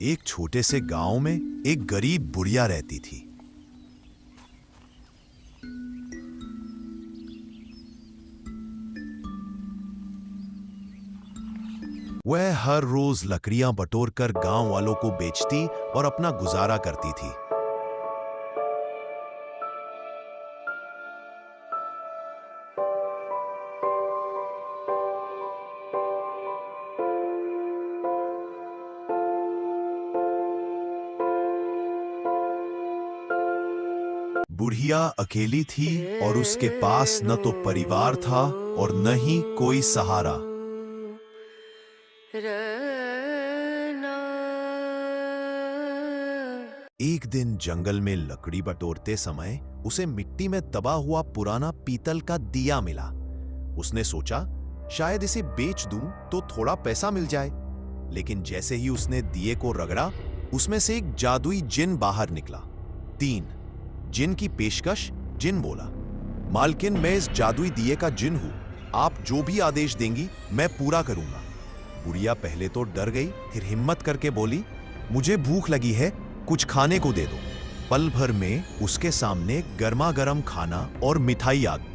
एक छोटे से गांव में एक गरीब बुढ़िया रहती थी। वह हर रोज लकड़ियां बटोरकर गांव वालों को बेचती और अपना गुजारा करती थी। बुढ़िया अकेली थी और उसके पास न तो परिवार था और न ही कोई सहारा। एक दिन जंगल में लकड़ी बटोरते समय उसे मिट्टी में दबा हुआ पुराना पीतल का दिया मिला। उसने सोचा शायद इसे बेच दूं तो थोड़ा पैसा मिल जाए। लेकिन जैसे ही उसने दिए को रगड़ा, उसमें से एक जादुई जिन बाहर निकला। 3 जिन की पेशकश। जिन बोला, मालकिन, मैं इस जादुई दिए का जिन हूं। आप जो भी आदेश देंगी मैं पूरा करूंगा। बुढ़िया पहले तो डर गई, फिर हिम्मत करके बोली, मुझे भूख लगी है, कुछ खाने को दे दो। पल भर में उसके सामने गर्मा गर्म खाना और मिठाई आ गई।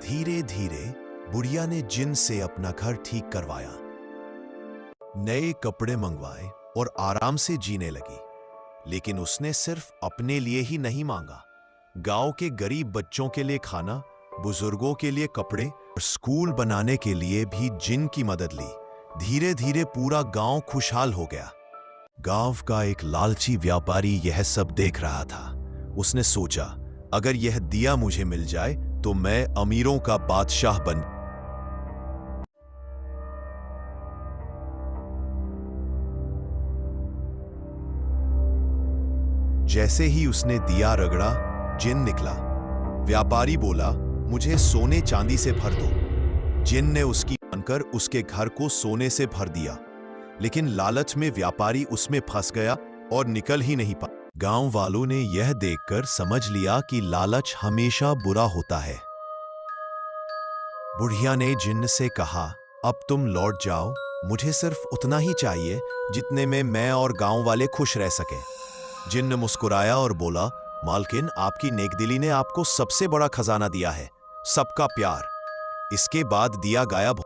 धीरे धीरे बुढ़िया ने जिन से अपना घर ठीक करवाया, नए कपड़े मंगवाए और आराम से जीने लगी। लेकिन उसने सिर्फ अपने लिए ही नहीं मांगा। गांव के गरीब बच्चों के लिए खाना, बुजुर्गों के लिए कपड़े और स्कूल बनाने के लिए भी जिन की मदद ली। धीरे धीरे पूरा गांव खुशहाल हो गया। गांव का एक लालची व्यापारी यह सब देख रहा था। उसने सोचा, अगर यह दिया मुझे मिल जाए तो मैं अमीरों का बादशाह बन। जैसे ही उसने दिया रगड़ा, जिन निकला। व्यापारी बोला, मुझे सोने चांदी से भर दो। जिन ने उसकी मानकर उसके घर को सोने से भर दिया। लेकिन लालच में व्यापारी उसमें फंस गया और निकल ही नहीं पाया। गांव वालों ने यह देखकर समझ लिया कि लालच हमेशा बुरा होता है। बुढ़िया ने जिन से कहा, अब तुम लौट जाओ, मुझे सिर्फ उतना ही चाहिए जितने में मैं और गांव वाले खुश रह सकें। जिन्न मुस्कुराया और बोला, मालकिन, आपकी नेकदिली ने आपको सबसे बड़ा खजाना दिया है, सबका प्यार। इसके बाद दिया गायब।